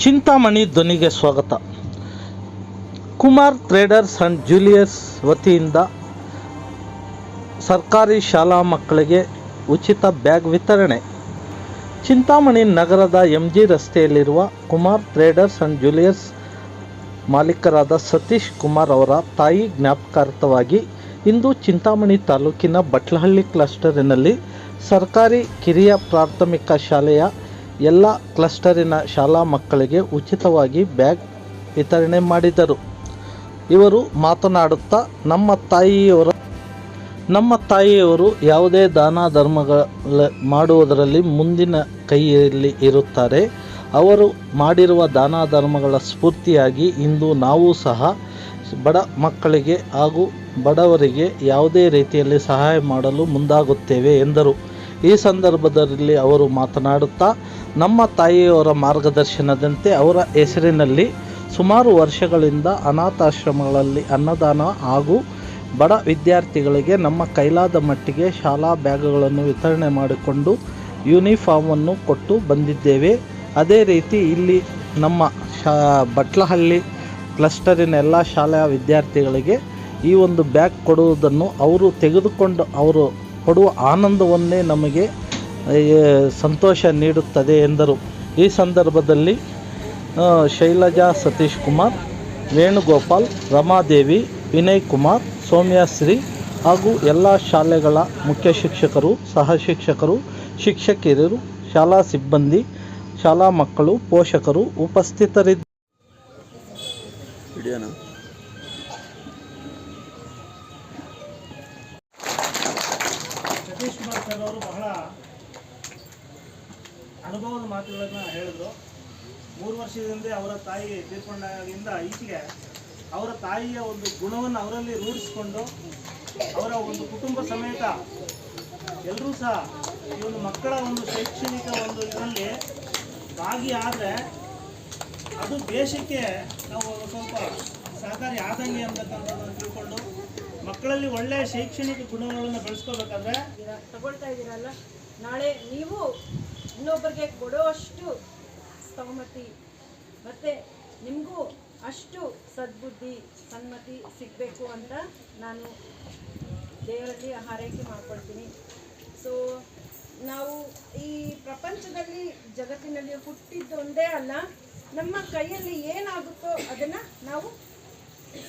ಚಿಂತಾಮಣಿ ಧ್ವನಿಗೆ ಸ್ವಾಗತ. Kumar traders and jewellers ವತಿಯಿಂದ ಸರ್ಕಾರಿ ಶಾಲಾ ಮಕ್ಕಳಿಗೆ ಉಚಿತ ಬ್ಯಾಗ್ ವಿತರಣೆ. ಚಿಂತಾಮಣಿ ನಗರದ MG ರಸ್ತೆಯಲ್ಲಿರುವ ಕುಮಾರ್ ಟ್ರೇಡರ್ಸ್ ಆ್ಯಂಡ್ ಜ್ಯುವೆಲರ್ಸ್ ಮಾಲೀಕರಾದ ಸತೀಶ್ ಕುಮಾರ್ ಅವರ ತಾಯಿ ಜ್ಞಾಪಕಾರ್ಥವಾಗಿ ಇಂದು ಚಿಂತಾಮಣಿ ತಾಲೂಕಿನ ಬಟ್ಲಹಳ್ಳಿ ಕ್ಲಸ್ಟರಿನಲ್ಲಿ ಸರ್ಕಾರಿ ಕಿರಿಯ ಪ್ರಾಥಮಿಕ ಶಾಲೆಯ ಎಲ್ಲ ಕ್ಲಸ್ಟರಿನ ಶಾಲಾ ಮಕ್ಕಳಿಗೆ ಉಚಿತವಾಗಿ ಬ್ಯಾಗ್ ವಿತರಣೆ ಮಾಡಿದರು. ಇವರು ಮಾತನಾಡುತ್ತಾ ನಮ್ಮ ತಾಯಿಯವರು ಯಾವುದೇ ದಾನ ಧರ್ಮಗಳ ಮಾಡುವುದರಲ್ಲಿ ಮುಂದಿನ ಕೈಯಲ್ಲಿ ಇರುತ್ತಾರೆ. ಅವರು ಮಾಡಿರುವ ದಾನ ಧರ್ಮಗಳ ಸ್ಫೂರ್ತಿಯಾಗಿ ಇಂದು ನಾವು ಸಹ ಬಡ ಮಕ್ಕಳಿಗೆ ಹಾಗೂ ಬಡವರಿಗೆ ಯಾವುದೇ ರೀತಿಯಲ್ಲಿ ಸಹಾಯ ಮಾಡಲು ಮುಂದಾಗುತ್ತೇವೆ ಎಂದರು. ಈ ಸಂದರ್ಭದಲ್ಲಿ ಅವರು ಮಾತನಾಡುತ್ತಾ ನಮ್ಮ ತಾಯಿಯವರ ಮಾರ್ಗದರ್ಶನದಂತೆ ಅವರ ಹೆಸರಿನಲ್ಲಿ ಸುಮಾರು ವರ್ಷಗಳಿಂದ ಅನಾಥಾಶ್ರಮಗಳಲ್ಲಿ ಅನ್ನದಾನ ಹಾಗೂ ಬಡ ವಿದ್ಯಾರ್ಥಿಗಳಿಗೆ ನಮ್ಮ ಕೈಲಾದ ಮಟ್ಟಿಗೆ ಶಾಲಾ ಬ್ಯಾಗ್ಗಳನ್ನು ವಿತರಣೆ ಮಾಡಿಕೊಂಡು ಯೂನಿಫಾರ್ಮನ್ನು ಕೊಟ್ಟು ಬಂದಿದ್ದೇವೆ. ಅದೇ ರೀತಿ ಇಲ್ಲಿ ನಮ್ಮ ಬಟ್ಲಹಳ್ಳಿ ಕ್ಲಸ್ಟರಿನ ಎಲ್ಲ ಶಾಲೆಯ ವಿದ್ಯಾರ್ಥಿಗಳಿಗೆ ಈ ಒಂದು ಬ್ಯಾಗ್ ಕೊಡುವುದನ್ನು ಅವರು ತೆಗೆದುಕೊಂಡು ಅವರು ಕೊಡುವ ಆನಂದವನ್ನೇ ನಮಗೆ ಸಂತೋಷ ನೀಡುತ್ತದೆ ಎಂದರು. ಈ ಸಂದರ್ಭದಲ್ಲಿ ಶೈಲಜಾ, ಸತೀಶ್ ಕುಮಾರ್, ವೇಣುಗೋಪಾಲ್, ರಮಾದೇವಿ, ವಿನಯ್ ಕುಮಾರ್, ಸೌಮ್ಯಶ್ರೀ ಹಾಗೂ ಎಲ್ಲ ಶಾಲೆಗಳ ಮುಖ್ಯ ಶಿಕ್ಷಕರು, ಸಹ ಶಿಕ್ಷಕರು, ಶಿಕ್ಷಕಿಯರು, ಶಾಲಾ ಸಿಬ್ಬಂದಿ, ಶಾಲಾ ಮಕ್ಕಳು, ಪೋಷಕರು ಉಪಸ್ಥಿತರಿದ್ದರು. ಸತೀಶ್ ಕುಮಾರ್ ಸರ್ ಅವರು ಬಹಳ ಅನುಭವದ ಮಾತುಗಳನ್ನು ಹೇಳಿದರು. 3 ವರ್ಷದ ಹಿಂದೆ ಅವರ ತಾಯಿ ತೀರ್ಕೊಂಡಾಗಿಂದ ಈಚೆಗೆ ಅವರ ತಾಯಿಯ ಒಂದು ಗುಣವನ್ನು ಅವರಲ್ಲಿ ರೂಢಿಸಿಕೊಂಡು ಅವರ ಒಂದು ಕುಟುಂಬ ಸಮೇತ ಎಲ್ಲರೂ ಸಹ ಈ ಒಂದು ಮಕ್ಕಳ ಒಂದು ಶೈಕ್ಷಣಿಕ ಒಂದು ಇದರಲ್ಲಿ ಭಾಗಿಯಾದರೆ ಅದು ದೇಶಕ್ಕೆ ನಾವು ಸ್ವಲ್ಪ ಸಹಕಾರಿ ಆದಂಗೆ ಅಂತಕ್ಕಂಥದ್ದನ್ನು ತಿಳ್ಕೊಂಡು ಮಕ್ಕಳಲ್ಲಿ ಒಳ್ಳೆಯ ಶೈಕ್ಷಣಿಕ ಗುಣಗಳನ್ನು ಬೆಳೆಸ್ಕೋಬೇಕಾದ್ರೆ ತಗೊಳ್ತಾ ಇದ್ದೀರಲ್ಲ, ನಾಳೆ ನೀವು ಇನ್ನೊಬ್ಬರಿಗೆ ಕೊಡೋಷ್ಟು ಸ್ತವಮತಿ ಮತ್ತು ನಿಮಗೂ ಅಷ್ಟು ಸದ್ಬುದ್ಧಿ ಸನ್ಮತಿ ಸಿಗಬೇಕು ಅಂತ ನಾನು ದೇವರಲ್ಲಿ ಹಾರೈಕೆ ಮಾಡ್ಕೊಳ್ತೀನಿ. ಸೊ ನಾವು ಈ ಪ್ರಪಂಚದಲ್ಲಿ ಜಗತ್ತಿನಲ್ಲಿ ಹುಟ್ಟಿದ್ದೊಂದೇ ಅಲ್ಲ, ನಮ್ಮ ಕೈಯಲ್ಲಿ ಏನಾಗುತ್ತೋ ಅದನ್ನು ನಾವು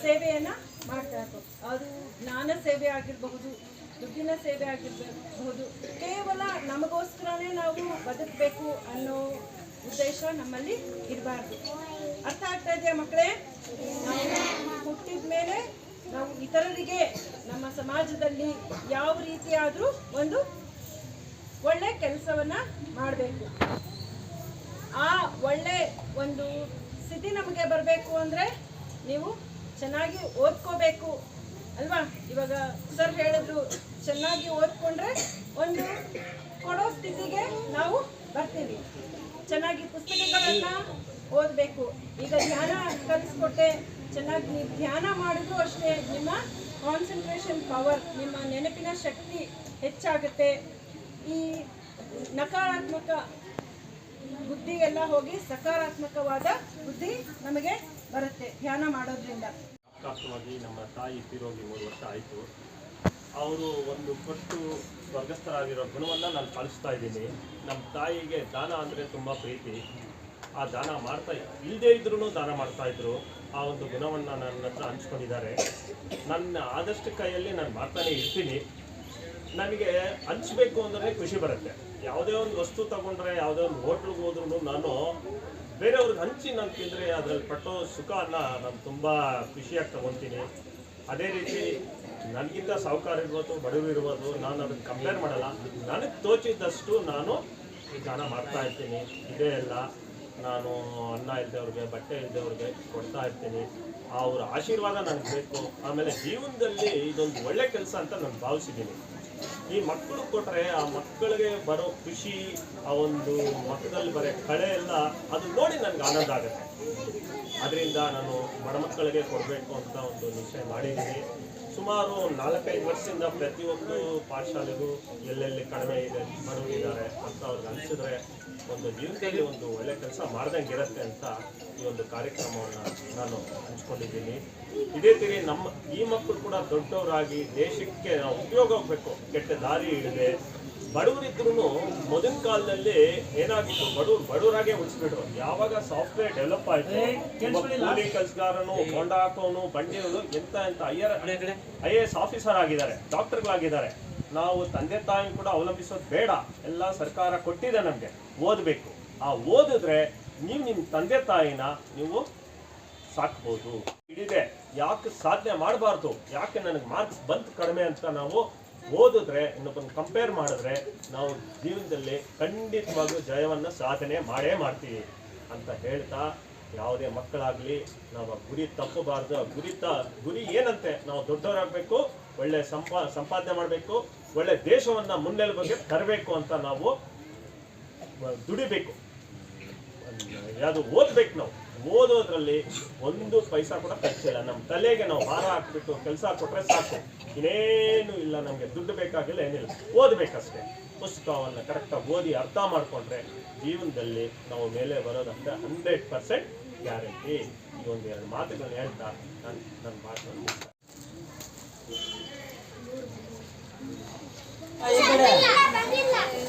ಸೇವೆಯನ್ನು ಮಾಡ್ತಾ ಇರ್ಬೋದು. ಅದು ಜ್ಞಾನ ಸೇವೆ ಆಗಿರಬಹುದು, ದುಡ್ಡಿನ ಸೇವೆ ಆಗಿರಬಹುದು. ಕೇವಲ ನಮಗೋಸ್ಕರನೇ ನಾವು ಬದುಕಬೇಕು ಅನ್ನೋ ಉದ್ದೇಶ ನಮ್ಮಲ್ಲಿ ಇರಬಾರ್ದು. ಅರ್ಥ ಆಗ್ತಾ ಇದೆಯಾ ಮಕ್ಕಳೇ? ನಾವು ಹುಟ್ಟಿದ ಮೇಲೆ ನಾವು ಇತರರಿಗೆ ನಮ್ಮ ಸಮಾಜದಲ್ಲಿ ಯಾವ ರೀತಿಯಾದರೂ ಒಂದು ಒಳ್ಳೆ ಕೆಲಸವನ್ನು ಮಾಡಬೇಕು. ಆ ಒಳ್ಳೆ ಒಂದು ಸ್ಥಿತಿ ನಮಗೆ ಬರಬೇಕು ಅಂದರೆ ನೀವು ಚೆನ್ನಾಗಿ ಓದ್ಕೋಬೇಕು ಅಲ್ವಾ? ಇವಾಗ ಸರ್ ಹೇಳಿದ್ರು, ಚೆನ್ನಾಗಿ ಓದ್ಕೊಂಡ್ರೆ ಒಂದು ಕೊಡೋ ಸ್ಥಿತಿಗೆ ನಾವು ಬರ್ತೀವಿ. ಚೆನ್ನಾಗಿ ಪುಸ್ತಕಗಳನ್ನು ಓದಬೇಕು. ಈಗ ಧ್ಯಾನ ಕಲಿಸ್ಕೊಟ್ಟೆ, ಚೆನ್ನಾಗಿ ನೀವು ಧ್ಯಾನ ಮಾಡಿದ್ರು ಅಷ್ಟೇ ನಿಮ್ಮ ಕಾನ್ಸಂಟ್ರೇಷನ್ ಪವರ್, ನಿಮ್ಮ ನೆನಪಿನ ಶಕ್ತಿ ಹೆಚ್ಚಾಗುತ್ತೆ. ಈ ನಕಾರಾತ್ಮಕ ಬುದ್ಧಿ ಎಲ್ಲ ಹೋಗಿ ಸಕಾರಾತ್ಮಕವಾದ ಬುದ್ಧಿ ನಮಗೆ ಬರುತ್ತೆ ಧ್ಯಾನ ಮಾಡೋದ್ರಿಂದ. ನಮ್ಮ ತಾಯಿ ತೀರೋಗಿ 3 ವರ್ಷ ಆಯಿತು. ಅವರು ಒಂದು ಕೊಟ್ಟು ಸ್ವರ್ಗಸ್ಥರಾಗಿರೋ ಗುಣವನ್ನು ನಾನು ಪಾಲಿಸ್ತಾ ಇದ್ದೀನಿ. ನಮ್ಮ ತಾಯಿಗೆ ದಾನ ಅಂದರೆ ತುಂಬ ಪ್ರೀತಿ. ಆ ದಾನ ಮಾಡ್ತಾ ಇಲ್ಲದೇ ಇದ್ರೂ ದಾನ ಮಾಡ್ತಾಯಿದ್ರು. ಆ ಒಂದು ಗುಣವನ್ನು ನನ್ನ ಹತ್ರ ಹಂಚ್ಕೊಂಡಿದ್ದಾರೆ. ನನ್ನ ಆದಷ್ಟು ಕೈಯಲ್ಲಿ ನಾನು ಮಾಡ್ತಾನೆ ಇರ್ತೀನಿ. ನನಗೆ ಹಂಚ್ಬೇಕು ಅಂದರೆ ಖುಷಿ ಬರುತ್ತೆ. ಯಾವುದೇ ಒಂದು ವಸ್ತು ತಗೊಂಡ್ರೆ, ಯಾವುದೇ ಒಂದು ಹೋಟ್ಲಿಗೆ ಹೋದ್ರೂ ನಾನು ಬೇರೆಯವ್ರಿಗೆ ಹಂಚಿ ನಾನು ತಿಂದರೆ ಅದರಲ್ಲಿ ಪಟ್ಟೋ ಸುಖವನ್ನು ನಾನು ತುಂಬ ಖುಷಿಯಾಗಿ ತಗೊತೀನಿ. ಅದೇ ರೀತಿ ನನಗಿಂತ ಸಾಹುಕಾರ ಇರ್ಬೋದು, ಬಡವರು ಇರ್ಬೋದು, ನಾನು ಅದನ್ನು ಕಂಪೇರ್ ಮಾಡಲ್ಲ. ನನಗೆ ತೋಚಿದ್ದಷ್ಟು ನಾನು ಈ ದಾನ ಮಾಡ್ತಾ ಇರ್ತೀನಿ. ಇದೇ ಎಲ್ಲ ನಾನು ಅನ್ನ ಇಲ್ದವ್ರಿಗೆ, ಬಟ್ಟೆ ಇಲ್ದವ್ರಿಗೆ ಕೊಡ್ತಾ ಇರ್ತೀನಿ. ಅವರ ಆಶೀರ್ವಾದ ನನಗೆ ಬೇಕು. ಆಮೇಲೆ ಜೀವನದಲ್ಲಿ ಇದೊಂದು ಒಳ್ಳೆ ಕೆಲಸ ಅಂತ ನಾನು ಭಾವಿಸಿದ್ದೀನಿ. ಈ ಮಕ್ಕಳು ಕೊಟ್ಟರೆ ಆ ಮಕ್ಕಳಿಗೆ ಬರೋ ಖುಷಿ, ಆ ಒಂದು ಮಕ್ಕಳಲ್ಲಿ ಬರೋ ಕಳೆ ಎಲ್ಲ ಅದು ನೋಡಿ ನನಗೆ ಆನಂದ ಆಗುತ್ತೆ. ಅದರಿಂದ ನಾನು ಬಡ ಮಕ್ಕಳಿಗೆ ಕೊಡಬೇಕು ಅಂತ ಒಂದು ನಿಶ್ಚಯ ಮಾಡಿದ್ದೀನಿ. ಸುಮಾರು 4-5 ವರ್ಷದಿಂದ ಪ್ರತಿಯೊಂದು ಪಾಠಶಾಲೆಗೂ ಎಲ್ಲೆಲ್ಲಿ ಕಡಿಮೆ ಇದೆ ಬಡವರಿದ್ದಾರೆ ಅಂತ ಅವ್ರಿಗೆ ಅನಿಸಿದ್ರೆ ಒಂದು ಜೀವನದಲ್ಲಿ ಒಂದು ಒಳ್ಳೆ ಕೆಲಸ ಮಾಡ್ದಂಗೆ ಇರುತ್ತೆ ಅಂತ ಈ ಒಂದು ಕಾರ್ಯಕ್ರಮವನ್ನು ನಾನು ಹಂಚ್ಕೊಂಡಿದ್ದೀನಿ. ಇದೇ ರೀತಿ ಈ ಮಕ್ಕಳು ಕೂಡ ದೊಡ್ಡವರಾಗಿ ದೇಶಕ್ಕೆ ನಾವು ಉಪಯೋಗ ಹೋಗ್ಬೇಕು, ಕೆಟ್ಟ ದಾರಿ ಹಿಡಿದೆ. ಬಡವರಿದ್ರು ಮೊದಲಿನ ಕಾಲದಲ್ಲಿ ಏನಾಗಿತ್ತು, ಬಡವರಾಗೆ ಉಳಿಸ್ಬಿಟ್ರು. ಯಾವಾಗ ಸಾಫ್ಟ್ವೇರ್ ಡೆವಲಪ್ ಆಯ್ತು, ಕೂಲಿ ಕೆಲಸಗಾರನು, ಹೊಂಡ ಹಾಕೋನು, ಬಂಡಿಗಳು ಎಂತ IAS ಆಫೀಸರ್ ಆಗಿದ್ದಾರೆ, ಡಾಕ್ಟರ್ಗಳಾಗಿದ್ದಾರೆ. ನಾವು ತಂದೆ ತಾಯಿ ಕೂಡ ಅವಲಂಬಿಸೋದು ಬೇಡ, ಎಲ್ಲ ಸರ್ಕಾರ ಕೊಟ್ಟಿದೆ ನಮಗೆ, ಓದಬೇಕು. ಆ ಓದಿದ್ರೆ ನೀವು ನಿಮ್ಮ ತಂದೆ ತಾಯಿನ ನೀವು ಸಾಕ್ಬೋದು. ಇಡಿದೆ ಯಾಕೆ ಸಾಧನೆ ಮಾಡಬಾರ್ದು, ಯಾಕೆ ನನಗೆ ಮಾರ್ಕ್ಸ್ ಬಂತು ಕಡಿಮೆ ಅಂತ ನಾವು ಓದಿದ್ರೆ, ಇನ್ನೊಬ್ಬನ ಕಂಪೇರ್ ಮಾಡಿದ್ರೆ ನಾವು ಜೀವನದಲ್ಲಿ ಖಂಡಿತವಾಗ್ಲೂ ಜಯವನ್ನು ಸಾಧನೆ ಮಾಡೇ ಮಾಡ್ತೀವಿ ಅಂತ ಹೇಳ್ತಾ, ಯಾವುದೇ ಮಕ್ಕಳಾಗಲಿ ನಾವು ಗುರಿ ತಪ್ಪಬಾರ್ದು. ಗುರಿ ಏನಂತೆ, ನಾವು ದೊಡ್ಡವರಾಗಬೇಕು, ಒಳ್ಳೆ ಸಂಪಾದನೆ ಮಾಡಬೇಕು, ಒಳ್ಳೆ ದೇಶವನ್ನು ಮುನ್ನೆಲೆಗೆ ತರಬೇಕು ಅಂತ ನಾವು ದುಡಿಬೇಕು. ಯಾವುದು ಓದ್ಬೇಕು. ನಾವು ಓದೋದ್ರಲ್ಲಿ 1 ಪೈಸಾ ಕೂಡ ಖರ್ಚಿಲ್ಲ. ನಮ್ಮ ತಲೆಗೆ ನಾವು ಭಾರ ಹಾಕ್ಬಿಟ್ಟು ಕೆಲಸ ಕೊಟ್ಟರೆ ಸಾಕು, ಇನ್ನೇನು ಇಲ್ಲ, ನಮಗೆ ದುಡ್ಡು ಬೇಕಾಗಿಲ್ಲ, ಏನಿಲ್ಲ, ಓದಬೇಕಷ್ಟೇ. ಪುಸ್ತಕವನ್ನು ಕರೆಕ್ಟಾಗಿ ಓದಿ ಅರ್ಥ ಮಾಡಿಕೊಂಡ್ರೆ ಜೀವನದಲ್ಲಿ ನಾವು ಮೇಲೆ ಬರೋದಂತೆ 100% ಗ್ಯಾರಂಟಿ. ಈ ಒಂದು 2 ಮಾತುಗಳನ್ನ ಹೇಳ್ತಾ ನನ್ನ ಮಾತನ್ನು ಮುಗಿಸ್ತಾ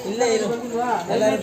ಇಲ್ಲೇ ಇರು ಎಲ್ಲರೂ